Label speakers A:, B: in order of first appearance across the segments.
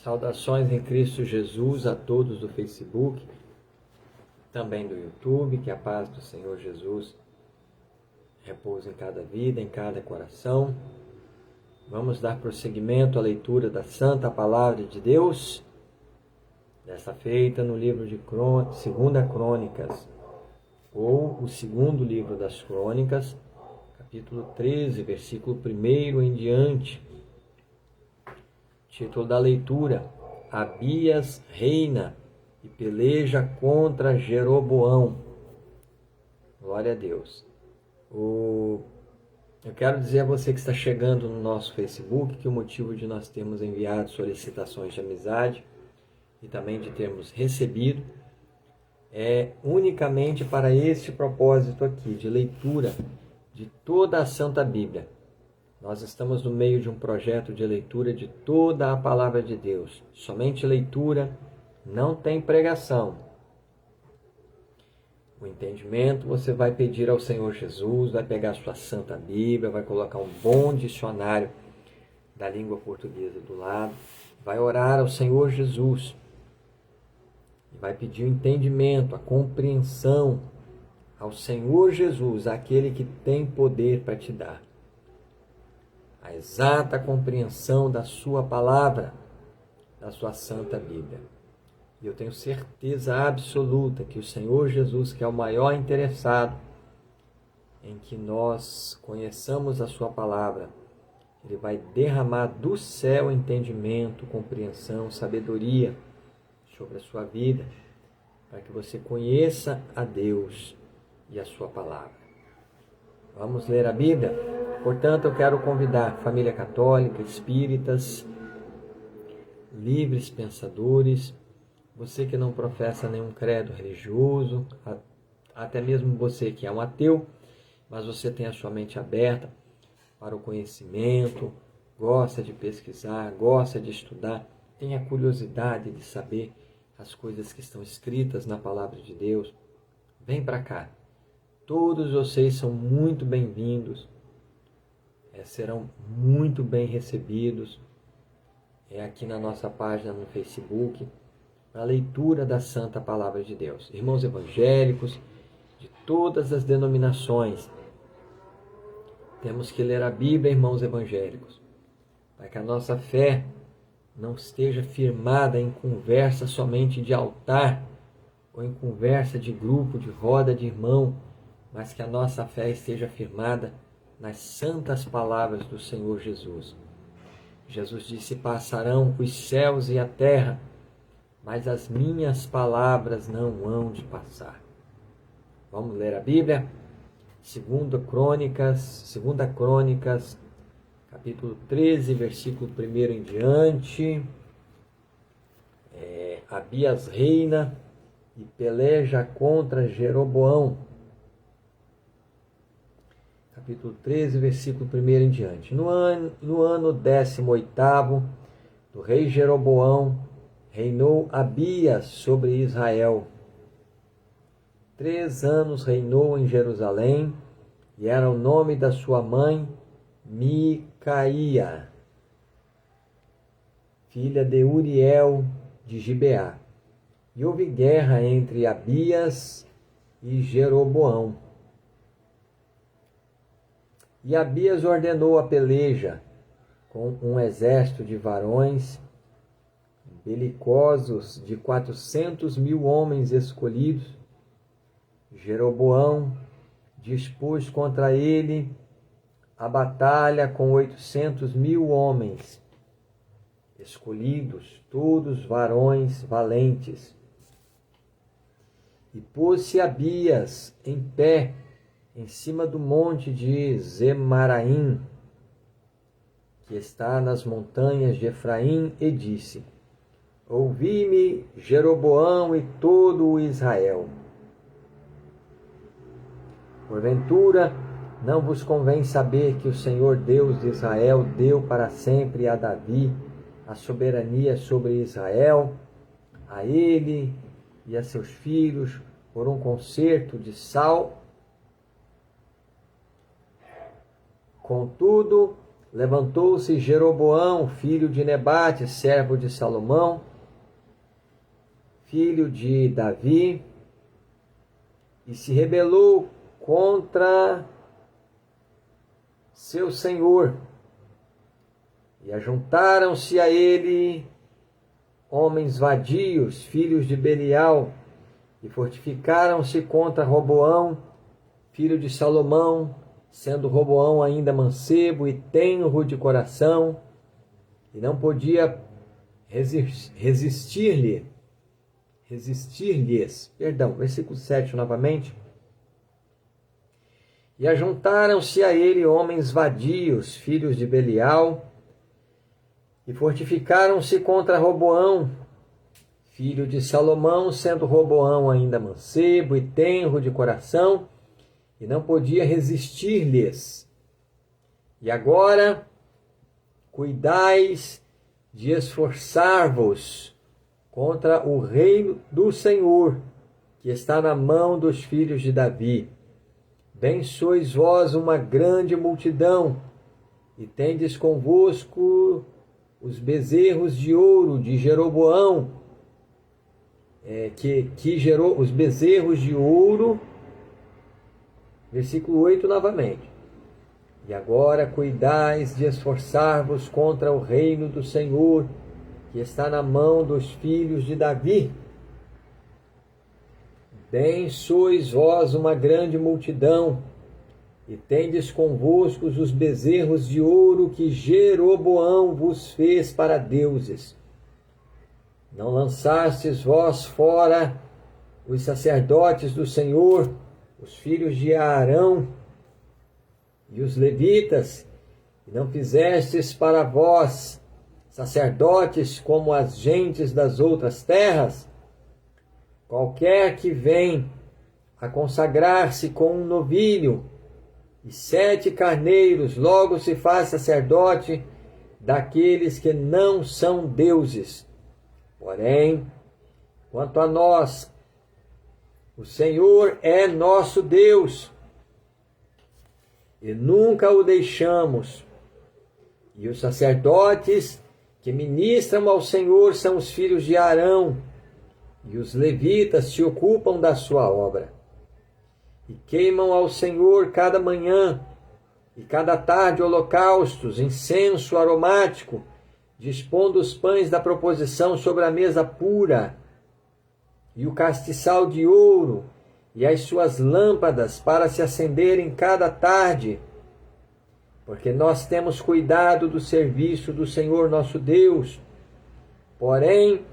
A: Saudações em Cristo Jesus a todos do Facebook, também do YouTube, que a paz do Senhor Jesus repouse em cada vida, em cada coração. Vamos dar prosseguimento à leitura da Santa Palavra de Deus, desta feita no livro de 2 Crônicas, ou o segundo livro das Crônicas, capítulo 13, versículo 1 em diante. Título da leitura: Abias reina e peleja contra Jeroboão. Glória a Deus. Eu quero dizer a você que está chegando no nosso Facebook que o motivo de nós termos enviado solicitações de amizade e também de termos recebido é unicamente para este propósito aqui, de leitura de toda a Santa Bíblia. Nós estamos no meio de um projeto de leitura de toda a Palavra de Deus. Somente leitura, não tem pregação. O entendimento você vai pedir ao Senhor Jesus, vai pegar a sua Santa Bíblia, vai colocar um bom dicionário da língua portuguesa do lado, vai orar ao Senhor Jesus e vai pedir o entendimento, a compreensão ao Senhor Jesus, aquele que tem poder para te dar a exata compreensão da sua palavra, da sua Santa Bíblia. E eu tenho certeza absoluta que o Senhor Jesus, que é o maior interessado em que nós conheçamos a sua palavra, Ele vai derramar do céu entendimento, compreensão, sabedoria sobre a sua vida, para que você conheça a Deus e a sua palavra. Vamos ler a Bíblia? Portanto, eu quero convidar família católica, espíritas, livres pensadores, você que não professa nenhum credo religioso, até mesmo você que é um ateu, mas você tem a sua mente aberta para o conhecimento, gosta de pesquisar, gosta de estudar, tem a curiosidade de saber as coisas que estão escritas na Palavra de Deus. Vem para cá. Todos vocês são muito bem-vindos, serão muito bem recebidos aqui na nossa página no Facebook, a leitura da Santa Palavra de Deus. Irmãos evangélicos de todas as denominações, temos que ler a Bíblia, irmãos evangélicos, para que a nossa fé não esteja firmada em conversa somente de altar, ou em conversa de grupo, de roda de irmão, mas que a nossa fé esteja firmada nas santas palavras do Senhor Jesus. Jesus disse: passarão os céus e a terra, mas as minhas palavras não hão de passar. Vamos ler a Bíblia? 2 Crônicas, capítulo 13, versículo 1 em diante. Abias reina e peleja contra Jeroboão. Capítulo 13, versículo 1 em diante. No ano 18º do rei Jeroboão, reinou Abias sobre Israel. 3 anos reinou em Jerusalém, e era o nome da sua mãe Micaía, filha de Uriel de Gibeá. E houve guerra entre Abias e Jeroboão. E Abias ordenou a peleja com um exército de varões belicosos de 400.000 homens escolhidos. Jeroboão dispôs contra ele a batalha com 800.000 homens escolhidos, todos varões valentes. E pôs-se Abias em pé em cima do monte de Zemaraim, que está nas montanhas de Efraim, e disse: ouvi-me, Jeroboão e todo o Israel. Porventura, não vos convém saber que o Senhor Deus de Israel deu para sempre a Davi a soberania sobre Israel, a ele e a seus filhos, por um concerto de Saul? Contudo, levantou-se Jeroboão, filho de Nebate, servo de Salomão, filho de Davi, e se rebelou contra seu senhor. E ajuntaram-se a ele homens vadios, filhos de Belial, e fortificaram-se contra Roboão, filho de Salomão, sendo Roboão ainda mancebo e tenro de coração, e não podia resistir-lhes. Versículo 7 novamente. E ajuntaram-se a ele homens vadios, filhos de Belial, e fortificaram-se contra Roboão, filho de Salomão, sendo Roboão ainda mancebo e tenro de coração, e não podia resistir-lhes. E agora, cuidais de esforçar-vos contra o reino do Senhor, que está na mão dos filhos de Davi. Bem sois vós uma grande multidão, e tendes convosco os bezerros de ouro de Jeroboão, que gerou os bezerros de ouro. Versículo 8 novamente. E agora cuidais de esforçar-vos contra o reino do Senhor, que está na mão dos filhos de Davi. Bem sois vós uma grande multidão, e tendes convosco os bezerros de ouro que Jeroboão vos fez para deuses. Não lançastes vós fora os sacerdotes do Senhor, os filhos de Arão e os levitas, e não fizestes para vós sacerdotes como as gentes das outras terras? Qualquer que vem a consagrar-se com um novilho e 7 carneiros, logo se faz sacerdote daqueles que não são deuses. Porém, quanto a nós, o Senhor é nosso Deus, e nunca o deixamos. E os sacerdotes que ministram ao Senhor são os filhos de Arão, e os levitas se ocupam da sua obra. E queimam ao Senhor cada manhã e cada tarde holocaustos, incenso aromático, dispondo os pães da proposição sobre a mesa pura, e o castiçal de ouro, e as suas lâmpadas para se acenderem cada tarde, porque nós temos cuidado do serviço do Senhor nosso Deus. Porém,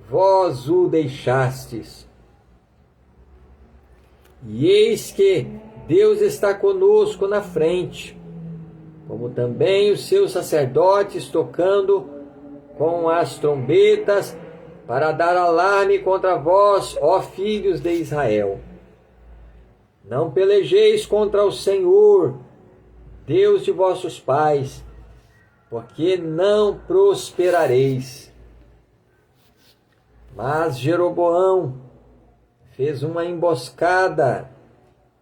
A: vós o deixastes. E eis que Deus está conosco na frente, como também os seus sacerdotes tocando com as trombetas, para dar alarme contra vós, ó filhos de Israel. Não pelejeis contra o Senhor, Deus de vossos pais, porque não prosperareis. Mas Jeroboão fez uma emboscada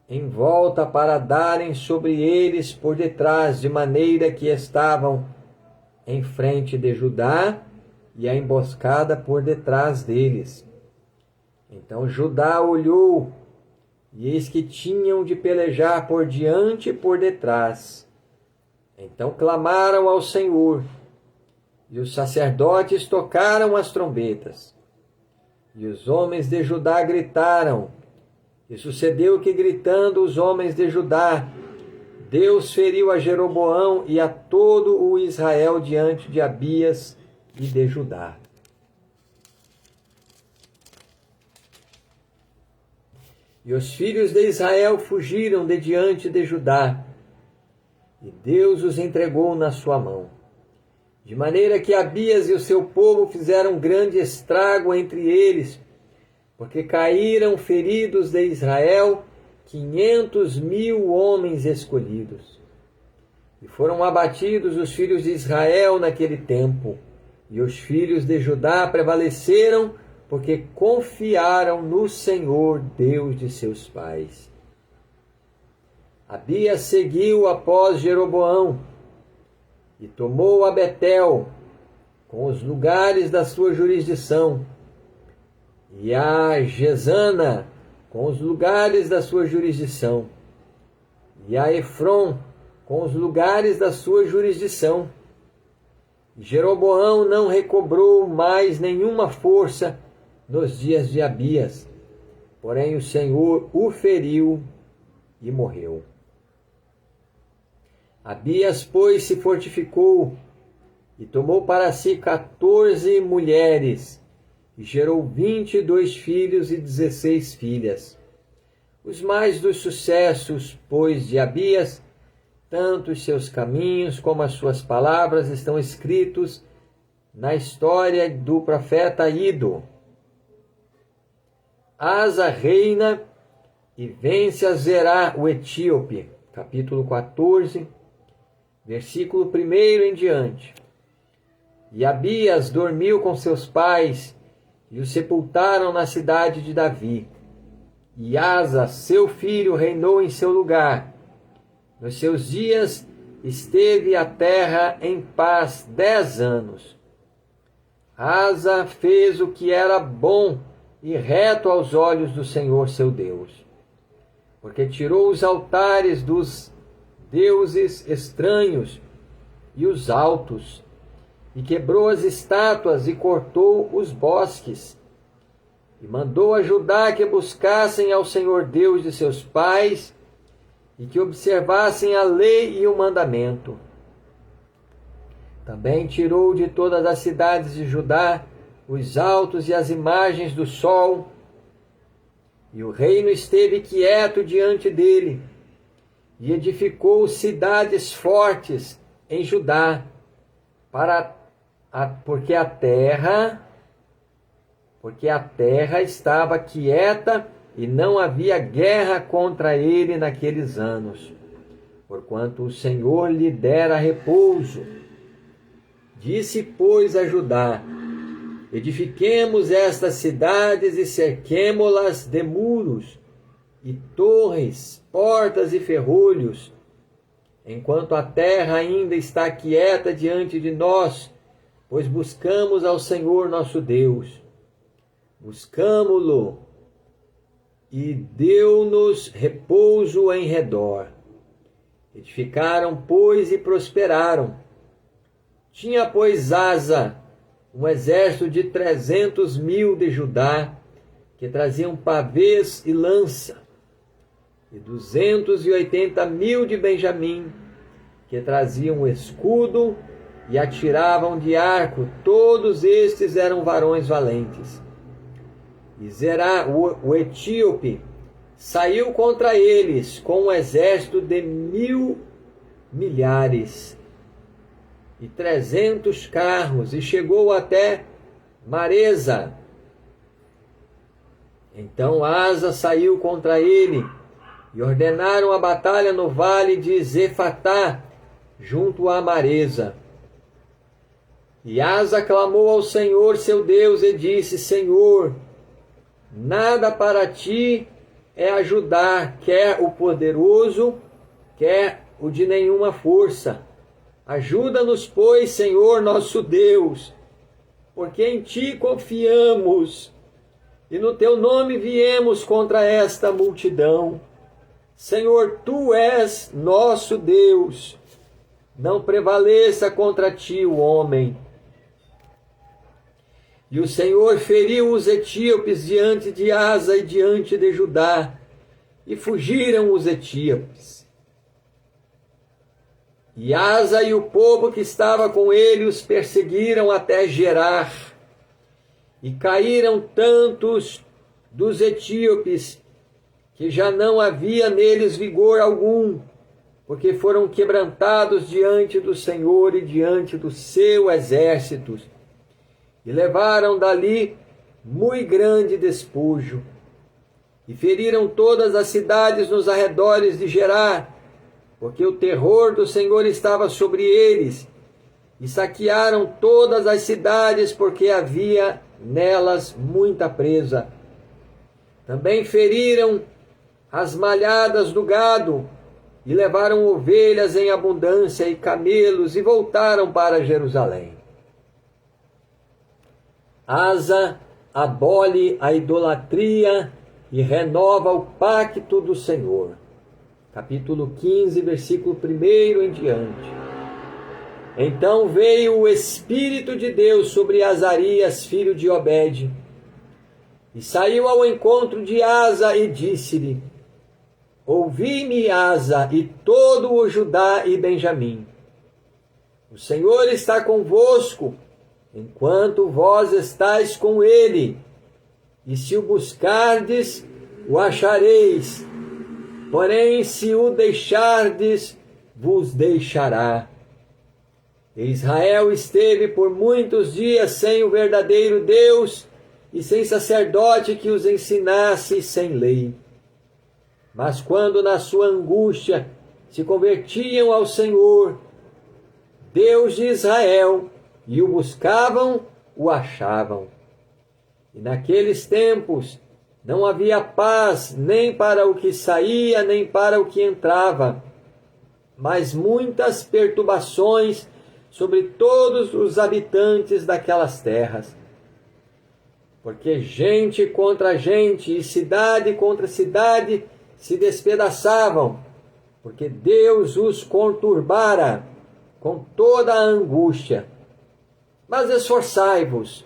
A: em volta para darem sobre eles por detrás, de maneira que estavam em frente de Judá e a emboscada por detrás deles. Então Judá olhou, e eis que tinham de pelejar por diante e por detrás. Então clamaram ao Senhor, e os sacerdotes tocaram as trombetas. E os homens de Judá gritaram, e sucedeu que, gritando os homens de Judá, Deus feriu a Jeroboão e a todo o Israel diante de Abias e de Judá. E os filhos de Israel fugiram de diante de Judá, e Deus os entregou na sua mão. De maneira que Abias e o seu povo fizeram grande estrago entre eles, porque caíram feridos de Israel 500.000 homens escolhidos. E foram abatidos os filhos de Israel naquele tempo, e os filhos de Judá prevaleceram, porque confiaram no Senhor, Deus de seus pais. Abias seguiu após Jeroboão, e tomou a Betel, com os lugares da sua jurisdição, e a Gesana, com os lugares da sua jurisdição, e a Efron, com os lugares da sua jurisdição. Jeroboão não recobrou mais nenhuma força nos dias de Abias, porém o Senhor o feriu e morreu. Abias, pois, se fortificou e tomou para si 14 mulheres, e gerou 22 filhos e 16 filhas. Os mais dos sucessos, pois, de Abias, tanto os seus caminhos como as suas palavras estão escritos na história do profeta Ido. Asa reina e vence a Zerá, o etíope. Capítulo 14, versículo 1 em diante. E Abias dormiu com seus pais e o sepultaram na cidade de Davi. E Asa, seu filho, reinou em seu lugar. Nos seus dias esteve a terra em paz 10 anos. Asa fez o que era bom e reto aos olhos do Senhor seu Deus, porque tirou os altares dos deuses estranhos e os altos, e quebrou as estátuas e cortou os bosques, e mandou a Judá que buscassem ao Senhor Deus de seus pais, e que observassem a lei e o mandamento. Também tirou de todas as cidades de Judá os altos e as imagens do sol, e o reino esteve quieto diante dele, e edificou cidades fortes em Judá, porque a terra estava quieta e não havia guerra contra ele naqueles anos, porquanto o Senhor lhe dera repouso. Disse, pois, a Judá: edifiquemos estas cidades e cerquemo-las de muros, e torres, portas e ferrolhos, enquanto a terra ainda está quieta diante de nós, pois buscamos ao Senhor nosso Deus. Buscamo-lo, e deu-nos repouso em redor. Edificaram, pois, e prosperaram. Tinha, pois, Asa um exército de 300.000 de Judá, que traziam pavês e lança, e 280.000 de Benjamim, que traziam escudo e atiravam de arco. Todos estes eram varões valentes. E Zerá, o etíope, saiu contra eles com um exército de 1.000 milhares e 300 carros, e chegou até Maresa. Então Asa saiu contra ele, e ordenaram a batalha no vale de Zefatá, junto a Maresa. E Asa clamou ao Senhor seu Deus e disse: Senhor, nada para ti é ajudar, quer o poderoso, quer o de nenhuma força. Ajuda-nos, pois, Senhor nosso Deus, porque em ti confiamos, e no teu nome viemos contra esta multidão. Senhor, tu és nosso Deus, não prevaleça contra ti o homem. E o Senhor feriu os etíopes diante de Asa e diante de Judá, e fugiram os etíopes. E Asa e o povo que estava com ele os perseguiram até Gerar, e caíram tantos dos etíopes que já não havia neles vigor algum, porque foram quebrantados diante do Senhor e diante do seu exército, e levaram dali muito grande despojo, e feriram todas as cidades nos arredores de Gerar, porque o terror do Senhor estava sobre eles, e saquearam todas as cidades, porque havia nelas muita presa. Também feriram as malhadas do gado, e levaram ovelhas em abundância e camelos e voltaram para Jerusalém. Asa abole a idolatria e renova o pacto do Senhor. Capítulo 15, versículo 1 em diante. Então veio o Espírito de Deus sobre Azarias, filho de Obed, e saiu ao encontro de Asa e disse-lhe: Ouvi-me, Asa, e todo o Judá e Benjamim. O Senhor está convosco, enquanto vós estáis com ele, e se o buscardes, o achareis. Porém, se o deixardes, vos deixará. Israel esteve por muitos dias sem o verdadeiro Deus e sem sacerdote que os ensinasse, sem lei. Mas quando na sua angústia se convertiam ao Senhor, Deus de Israel, e o buscavam, o achavam. E naqueles tempos não havia paz nem para o que saía, nem para o que entrava, mas muitas perturbações sobre todos os habitantes daquelas terras. Porque gente contra gente e cidade contra cidade se despedaçavam, porque Deus os conturbara com toda a angústia. Mas esforçai-vos,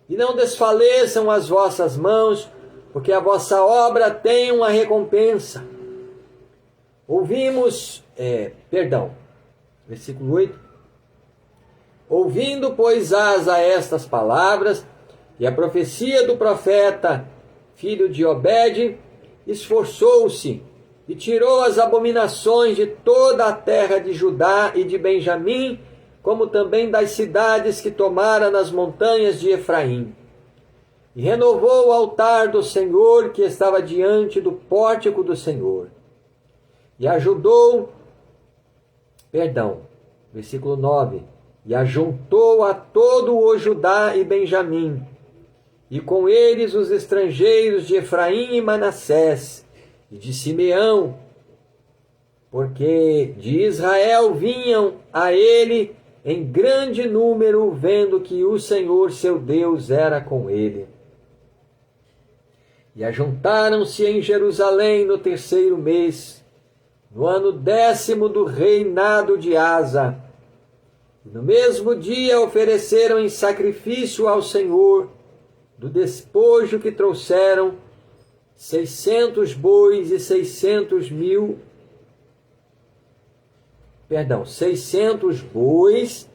A: e não desfaleçam as vossas mãos, porque a vossa obra tem uma recompensa. Versículo 8. Ouvindo, pois, Asa estas palavras, e a profecia do profeta, filho de Obed, esforçou-se e tirou as abominações de toda a terra de Judá e de Benjamim, como também das cidades que tomara nas montanhas de Efraim. E renovou o altar do Senhor que estava diante do pórtico do Senhor. E versículo 9. E ajuntou a todo o Judá e Benjamim, e com eles os estrangeiros de Efraim e Manassés, e de Simeão, porque de Israel vinham a ele em grande número, vendo que o Senhor seu Deus era com ele. E ajuntaram-se em Jerusalém no 3º mês, no ano 10º do reinado de Asa. E no mesmo dia ofereceram em sacrifício ao Senhor, do despojo que trouxeram, 600 bois e 600 bois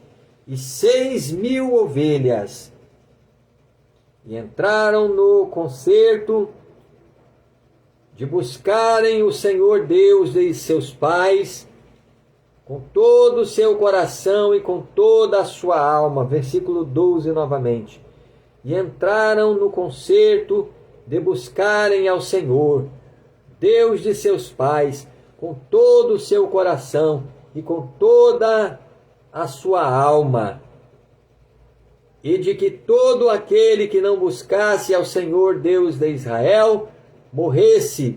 A: e 6.000 ovelhas. E entraram no concerto de buscarem o Senhor Deus de seus pais, com todo o seu coração e com toda a sua alma. Versículo 12 novamente. E entraram no concerto de buscarem ao Senhor, Deus de seus pais, com todo o seu coração e com toda a sua alma. E de que todo aquele que não buscasse ao Senhor Deus de Israel, morresse,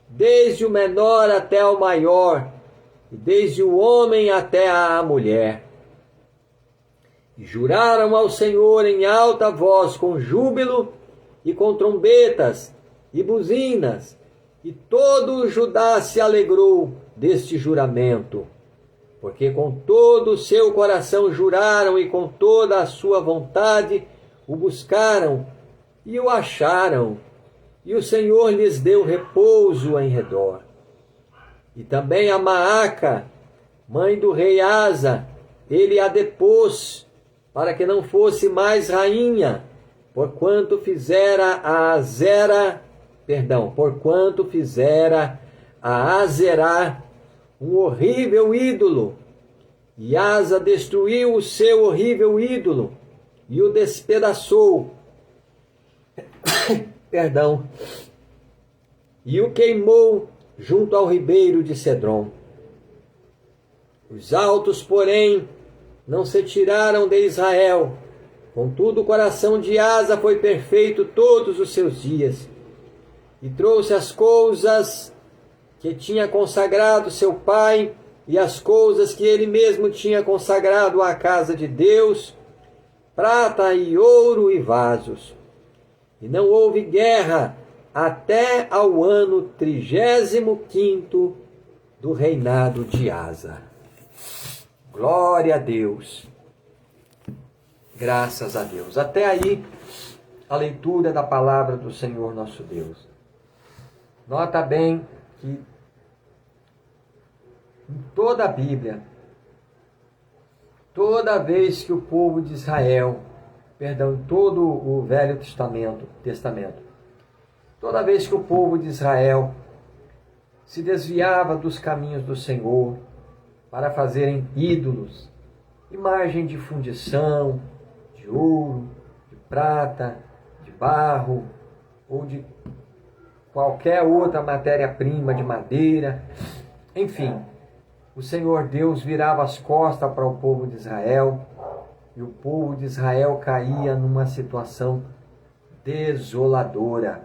A: desde o menor até o maior, e desde o homem até a mulher. E juraram ao Senhor em alta voz, com júbilo e com trombetas e buzinas, e todo o Judá se alegrou deste juramento, porque com todo o seu coração juraram e com toda a sua vontade o buscaram e o acharam, e o Senhor lhes deu repouso em redor. E também a Maaca, mãe do rei Asa, ele a depôs, para que não fosse mais rainha, porquanto fizera a Azerá um horrível ídolo. E Asa destruiu o seu horrível ídolo e o despedaçou. E o queimou junto ao ribeiro de Cedrom. Os altos, porém, não se tiraram de Israel. Contudo, o coração de Asa foi perfeito todos os seus dias, e trouxe as coisas que tinha consagrado seu pai e as coisas que ele mesmo tinha consagrado à casa de Deus, prata e ouro e vasos. E não houve guerra até ao ano 35º do reinado de Asa. Glória a Deus. Graças a Deus. Até aí, a leitura da palavra do Senhor nosso Deus. Nota bem que em toda a Bíblia, toda vez que o povo de Israel, perdão, todo o Velho Testamento, toda vez que o povo de Israel se desviava dos caminhos do Senhor para fazerem ídolos, imagem de fundição, de ouro, de prata, de barro ou de qualquer outra matéria-prima, de madeira, enfim, o Senhor Deus virava as costas para o povo de Israel e o povo de Israel caía numa situação desoladora.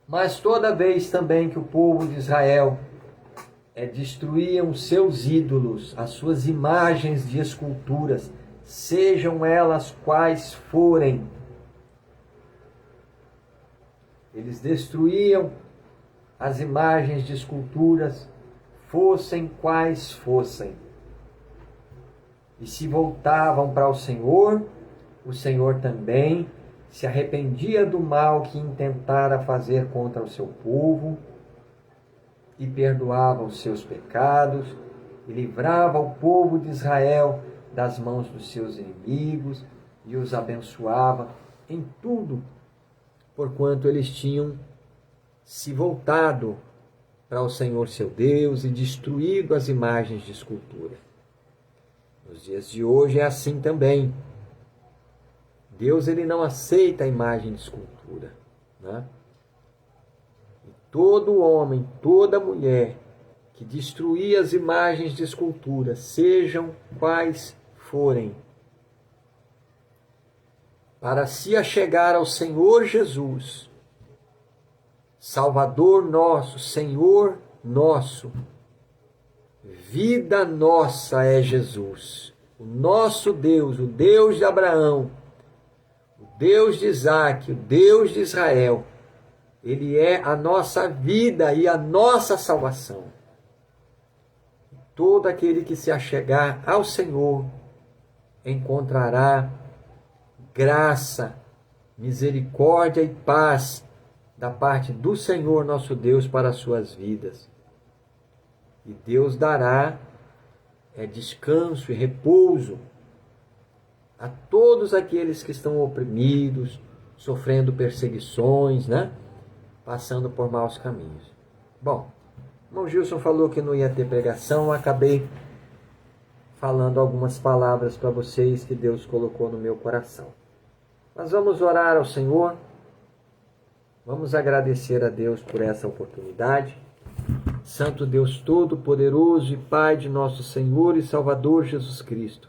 A: Mas toda vez também que o povo de Israel destruíam seus ídolos, as suas imagens de esculturas, sejam elas quais forem, eles destruíam as imagens de esculturas, fossem quais fossem, e se voltavam para o Senhor também se arrependia do mal que intentara fazer contra o seu povo, e perdoava os seus pecados, e livrava o povo de Israel das mãos dos seus inimigos, e os abençoava em tudo, porquanto eles tinham se voltado para o Senhor seu Deus e destruído as imagens de escultura. Nos dias de hoje é assim também. Deus ele não aceita a imagem de escultura, né? E todo homem, toda mulher que destruir as imagens de escultura, sejam quais forem, para se achegar ao Senhor Jesus, Salvador nosso, Senhor nosso, vida nossa é Jesus, o nosso Deus, o Deus de Abraão, o Deus de Isaac, o Deus de Israel. Ele é a nossa vida e a nossa salvação. Todo aquele que se achegar ao Senhor encontrará graça, misericórdia e paz da parte do Senhor nosso Deus para as suas vidas. E Deus dará descanso e repouso a todos aqueles que estão oprimidos, sofrendo perseguições, né? Passando por maus caminhos. Bom, o irmão Gilson falou que não ia ter pregação, eu acabei falando algumas palavras para vocês que Deus colocou no meu coração. Mas vamos orar ao Senhor, vamos agradecer a Deus por essa oportunidade. Santo Deus Todo-Poderoso e Pai de nosso Senhor e Salvador Jesus Cristo,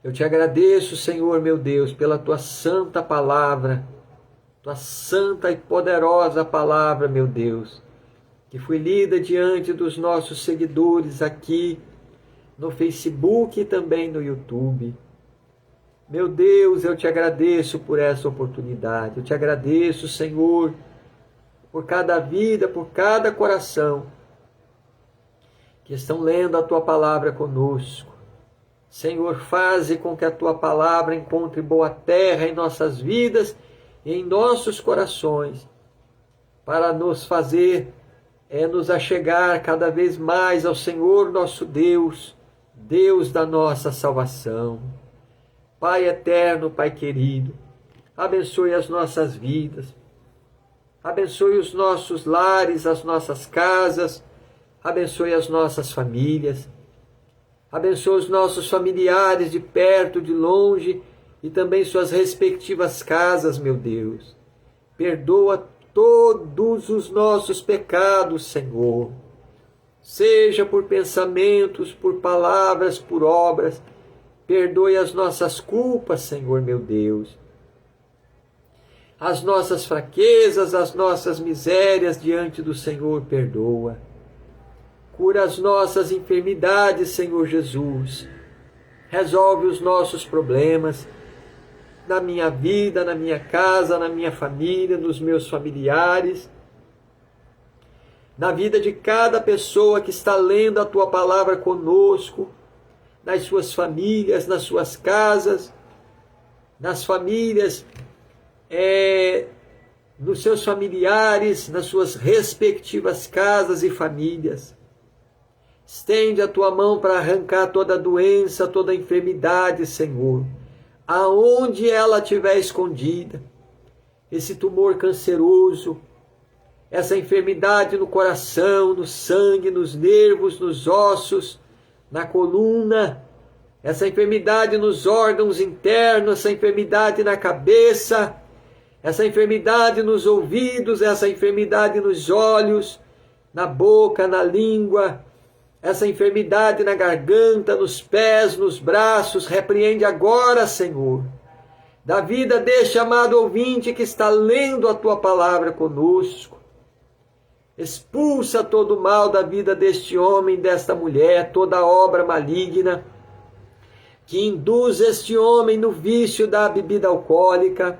A: eu te agradeço, Senhor meu Deus, pela tua santa palavra, tua santa e poderosa palavra, meu Deus, que foi lida diante dos nossos seguidores aqui no Facebook e também no YouTube. Meu Deus, eu te agradeço por essa oportunidade, eu te agradeço, Senhor, por cada vida, por cada coração que estão lendo a tua palavra conosco. Senhor, faze com que a tua palavra encontre boa terra em nossas vidas e em nossos corações, para nos fazer nos achegar cada vez mais ao Senhor nosso Deus, Deus da nossa salvação. Pai eterno, Pai querido, abençoe as nossas vidas, abençoe os nossos lares, as nossas casas, abençoe as nossas famílias, abençoe os nossos familiares de perto, de longe, e também suas respectivas casas, meu Deus. Perdoa todos os nossos pecados, Senhor, seja por pensamentos, por palavras, por obras. Perdoe as nossas culpas, Senhor meu Deus. as nossas fraquezas, as nossas misérias diante do Senhor, perdoa. Cura as nossas enfermidades, Senhor Jesus. Resolve os nossos problemas na minha vida, na minha casa, na minha família, nos meus familiares, na vida de cada pessoa que está lendo a Tua palavra conosco, nas suas famílias, nas suas casas, nas famílias, nos seus familiares, nas suas respectivas casas e famílias. Estende a Tua mão para arrancar toda doença, toda enfermidade, Senhor, aonde ela estiver escondida, esse tumor canceroso, essa enfermidade no coração, no sangue, nos nervos, nos ossos, na coluna, essa enfermidade nos órgãos internos, essa enfermidade na cabeça, essa enfermidade nos ouvidos, essa enfermidade nos olhos, na boca, na língua, essa enfermidade na garganta, nos pés, nos braços, repreende agora, Senhor, da vida deste amado ouvinte que está lendo a Tua palavra conosco. Expulsa todo o mal da vida deste homem, desta mulher, toda obra maligna que induz este homem no vício da bebida alcoólica,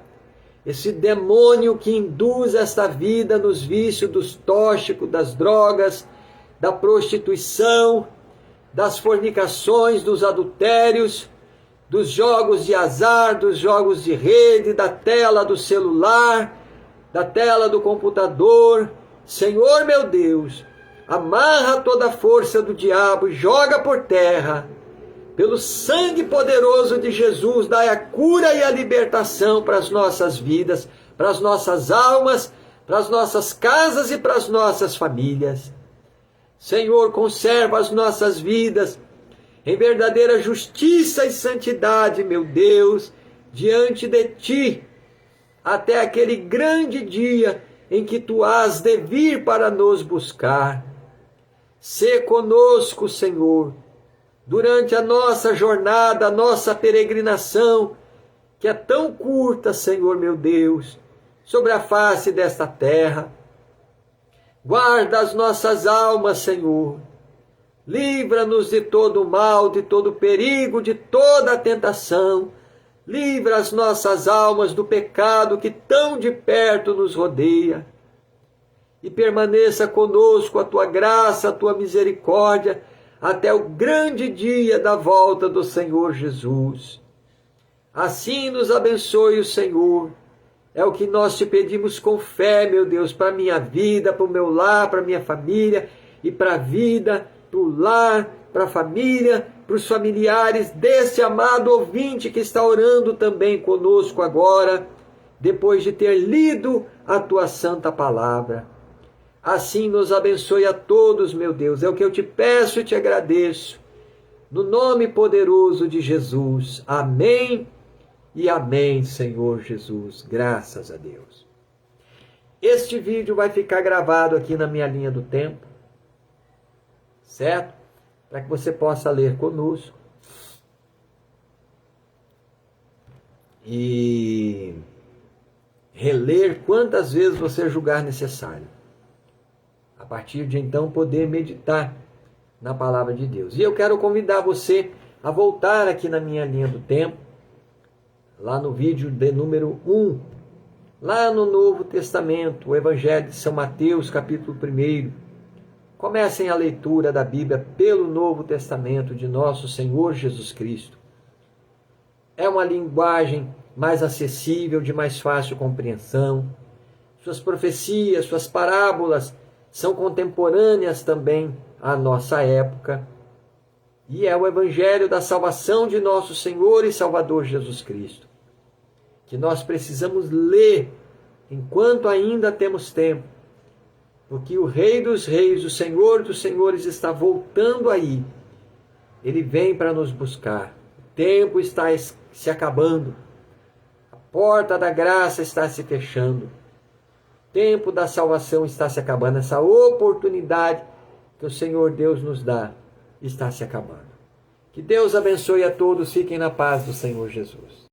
A: esse demônio que induz esta vida nos vícios dos tóxicos, das drogas, da prostituição, das fornicações, dos adultérios, dos jogos de azar, dos jogos de rede, da tela do celular, da tela do computador. Senhor meu Deus, amarra toda a força do diabo e joga por terra. Pelo sangue poderoso de Jesus, dai a cura e a libertação para as nossas vidas, para as nossas almas, para as nossas casas e para as nossas famílias. Senhor, conserva as nossas vidas em verdadeira justiça e santidade, meu Deus, diante de Ti, até aquele grande dia em que Tu has de vir para nos buscar. Sê conosco, Senhor, durante a nossa jornada, a nossa peregrinação, que é tão curta, Senhor meu Deus, sobre a face desta terra. Guarda as nossas almas, Senhor. Livra-nos de todo o mal, de todo o perigo, de toda a tentação. Livra as nossas almas do pecado que tão de perto nos rodeia. E permaneça conosco a Tua graça, a Tua misericórdia, até o grande dia da volta do Senhor Jesus. Assim nos abençoe o Senhor. É o que nós Te pedimos com fé, meu Deus, para a minha vida, para o meu lar, para a minha família, e para a vida, para o lar, para a família, para os familiares desse amado ouvinte que está orando também conosco agora, depois de ter lido a Tua santa palavra. Assim nos abençoe a todos, meu Deus, é o que eu Te peço e Te agradeço, no nome poderoso de Jesus. Amém e amém, Senhor Jesus, graças a Deus. Este vídeo vai ficar gravado aqui na minha linha do tempo, certo? Para que você possa ler conosco e reler quantas vezes você julgar necessário. A partir de então poder meditar na palavra de Deus. E eu quero convidar você a voltar aqui na minha linha do tempo, lá no vídeo de número 1, lá no Novo Testamento, o Evangelho de São Mateus, capítulo 1. Comecem a leitura da Bíblia pelo Novo Testamento de nosso Senhor Jesus Cristo. É uma linguagem mais acessível, de mais fácil compreensão. Suas profecias, suas parábolas são contemporâneas também à nossa época. E é o Evangelho da salvação de nosso Senhor e Salvador Jesus Cristo, que nós precisamos ler enquanto ainda temos tempo, porque o Rei dos Reis, o Senhor dos Senhores está voltando aí. Ele vem para nos buscar. O tempo está se acabando. A porta da graça está se fechando. O tempo da salvação está se acabando. Essa oportunidade que o Senhor Deus nos dá está se acabando. Que Deus abençoe a todos. Fiquem na paz do Senhor Jesus.